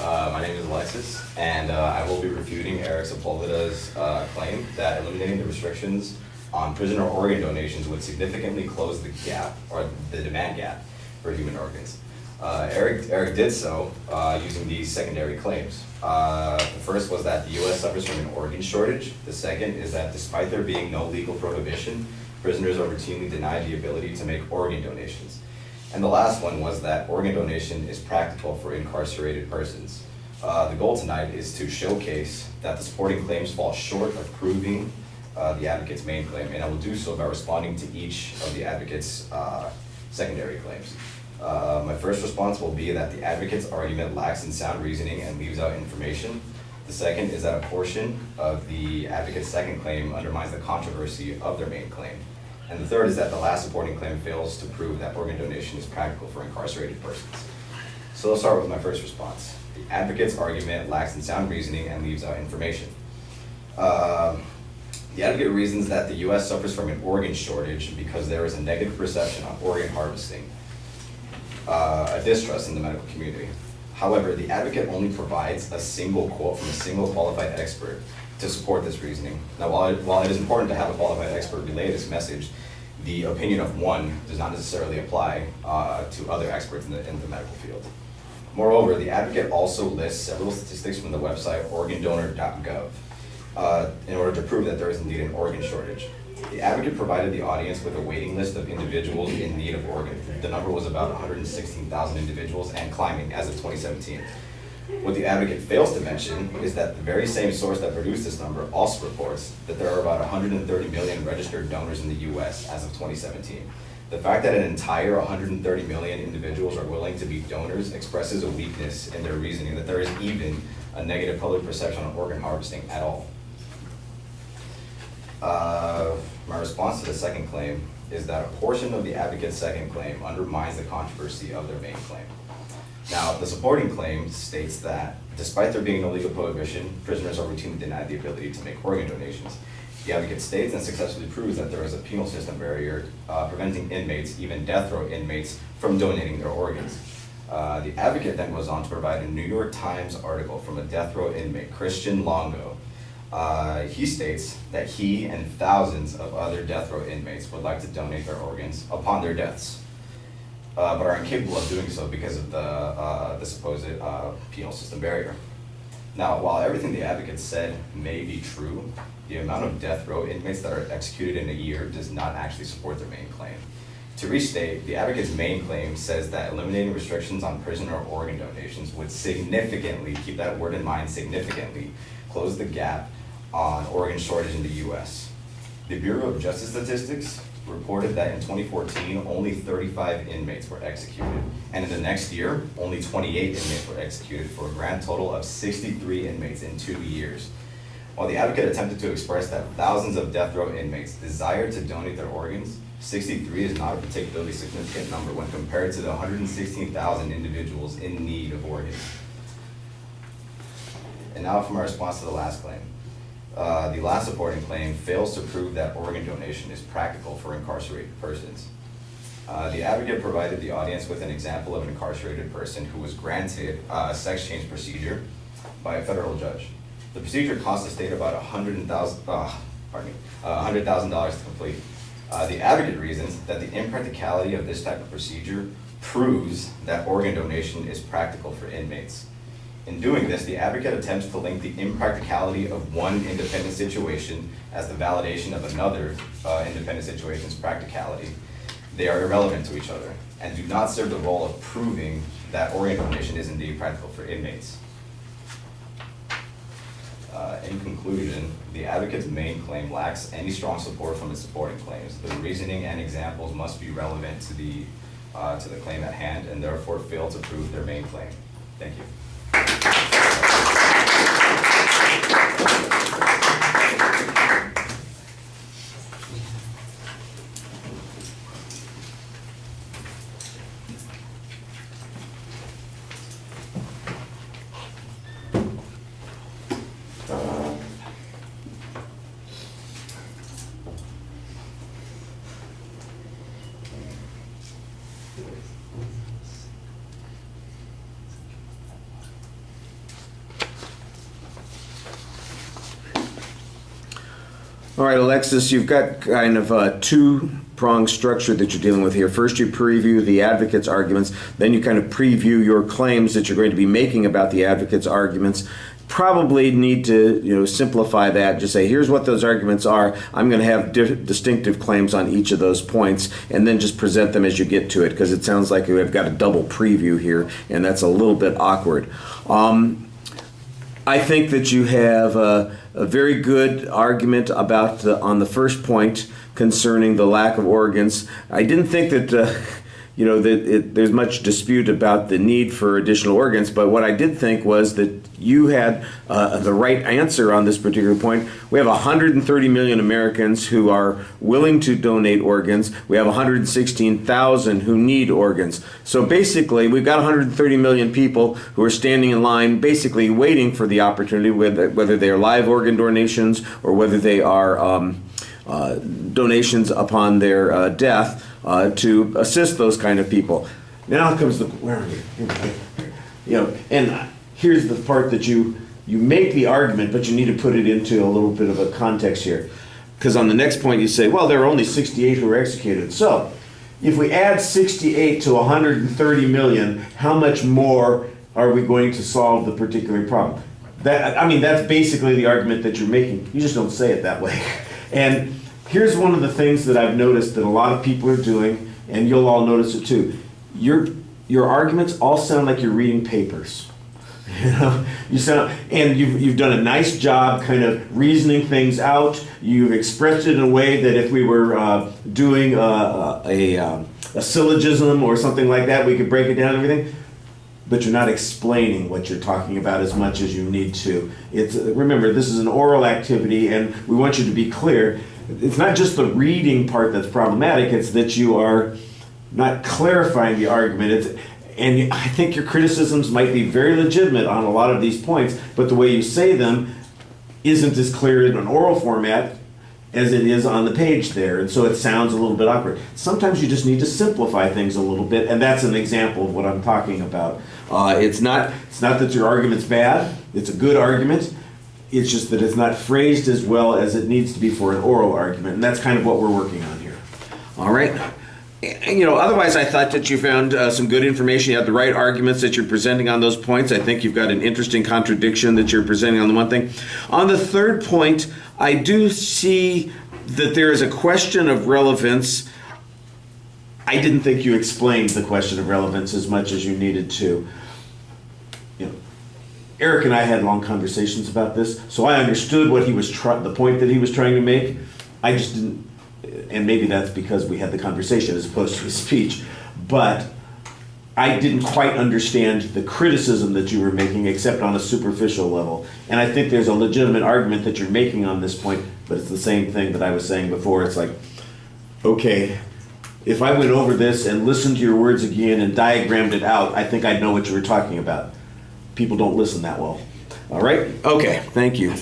My name is Alexis, and I will be refuting Eric Sepulveda's claim that eliminating the restrictions on prisoner organ donations would significantly close the gap, or the demand gap, for human organs. Eric did so using these secondary claims. The first was that the U.S. suffers from an organ shortage. The second is that despite there being no legal prohibition, prisoners are routinely denied the ability to make organ donations. And the last one was that organ donation is practical for incarcerated persons. The goal tonight is to showcase that the supporting claims fall short of proving the advocate's main claim, and I will do so by responding to each of the advocate's secondary claims. My first response will be that the advocate's argument lacks in sound reasoning and leaves out information. The second is that a portion of the advocate's second claim undermines the controversy of their main claim. And the third is that the last supporting claim fails to prove that organ donation is practical for incarcerated persons. So let's start with my first response. The advocate's argument lacks in sound reasoning and leaves out information. The advocate reasons that the U.S. suffers from an organ shortage because there is a negative perception on organ harvesting, a distrust in the medical community. However, the advocate only provides a single quote from a single qualified expert to support this reasoning. Now, while it is important to have a qualified expert relay this message, the opinion of one does not necessarily apply to other experts in the medical field. Moreover, the advocate also lists several statistics from the website organdonor.gov in order to prove that there is indeed an organ shortage. The advocate provided the audience with a waiting list of individuals in need of organs. The number was about 116,000 individuals and climbing as of 2017. What the advocate fails to mention is that the very same source that produced this number also reports that there are about 130 million registered donors in the US as of 2017. The fact that an entire 130 million individuals are willing to be donors expresses a weakness in their reasoning that there is even a negative public perception on organ harvesting at all. My response to the second claim is that a portion of the advocate's second claim undermines the controversy of their main claim. Now, the supporting claim states that despite there being no legal prohibition, prisoners are routinely denied the ability to make organ donations. The advocate states and successfully proves that there is a penal system barrier preventing inmates, even death row inmates, from donating their organs. The advocate then goes on to provide a New York Times article from a death row inmate, Christian Longo. He states that he and thousands of other death row inmates would like to donate their organs upon their deaths, but are incapable of doing so because of the supposed penal system barrier. Now, while everything the advocate said may be true, the amount of death row inmates that are executed in a year does not actually support their main claim. To restate, the advocate's main claim says that eliminating restrictions on prisoner organ donations would significantly, keep that word in mind, significantly, close the gap on organ shortage in the US. The Bureau of Justice Statistics reported that in 2014, only 35 inmates were executed, and in the next year, only 28 inmates were executed for a grand total of 63 inmates in 2 years. While the advocate attempted to express that thousands of death row inmates desire to donate their organs, 63 is not a particularly significant number when compared to the 116,000 individuals in need of organs. And now for my response to the last claim. The last supporting claim fails to prove that organ donation is practical for incarcerated persons. The advocate provided the audience with an example of an incarcerated person who was granted a sex change procedure by a federal judge. The procedure cost the state about $100,000 to complete. The advocate reasons that the impracticality of this type of procedure proves that organ donation is practical for inmates. In doing this, the advocate attempts to link the impracticality of one independent situation as the validation of another independent situation's practicality. They are irrelevant to each other and do not serve the role of proving that organ donation is indeed practical for inmates. In conclusion, the advocate's main claim lacks any strong support from its supporting claims. The reasoning and examples must be relevant to the claim at hand and therefore fail to prove their main claim. Thank you. All right, Alexis, you've got kind of a two-pronged structure that you're dealing with here. First, you preview the advocate's arguments, then you kind of preview your claims that you're going to be making about the advocate's arguments. Probably need to simplify that. Just say, here's what those arguments are. I'm going to have distinctive claims on each of those points, and then just present them as you get to it, because it sounds like we've got a double preview here, and that's a little bit awkward. I think that you have a very good argument about on the first point concerning the lack of organs. I didn't think that there's much dispute about the need for additional organs, but what I did think was that you had the right answer on this particular point. We have 130 million Americans who are willing to donate organs. We have 116,000 who need organs. So basically, we've got 130 million people who are standing in line, basically waiting for the opportunity, whether they are live organ donations or whether they are donations upon their death, to assist those kind of people. Now comes where are you? And here's the part that you make the argument, but you need to put it into a little bit of a context here. Because on the next point you say, well, there are only 68 who were executed. So if we add 68 to 130 million, how much more are we going to solve the particular problem? That's basically the argument that you're making. You just don't say it that way. And here's one of the things that I've noticed that a lot of people are doing, and you'll all notice it too. Your arguments all sound like you're reading papers. You've done a nice job kind of reasoning things out. You've expressed it in a way that if we were doing a syllogism or something like that, we could break it down and everything. But you're not explaining what you're talking about as much as you need to. Remember, this is an oral activity, and we want you to be clear. It's not just the reading part that's problematic, it's that you are not clarifying the argument. And I think your criticisms might be very legitimate on a lot of these points, but the way you say them isn't as clear in an oral format as it is on the page there, and so it sounds a little bit awkward. Sometimes you just need to simplify things a little bit, and that's an example of what I'm talking about. It's not that your argument's bad, it's a good argument. It's just that it's not phrased as well as it needs to be for an oral argument, and that's kind of what we're working on here. All right. Otherwise I thought that you found some good information. You had the right arguments that you're presenting on those points. I think you've got an interesting contradiction that you're presenting on the one thing. On the third point, I do see that there is a question of relevance. I didn't think you explained the question of relevance as much as you needed to. Eric and I had long conversations about this, so I understood what he was the point that he was trying to make. I just didn't, and maybe that's because we had the conversation as opposed to his speech, but I didn't quite understand the criticism that you were making except on a superficial level. And I think there's a legitimate argument that you're making on this point, but it's the same thing that I was saying before. It's like, okay, if I went over this and listened to your words again and diagrammed it out, I think I'd know what you were talking about. People don't listen that well. All right? Okay, thank you.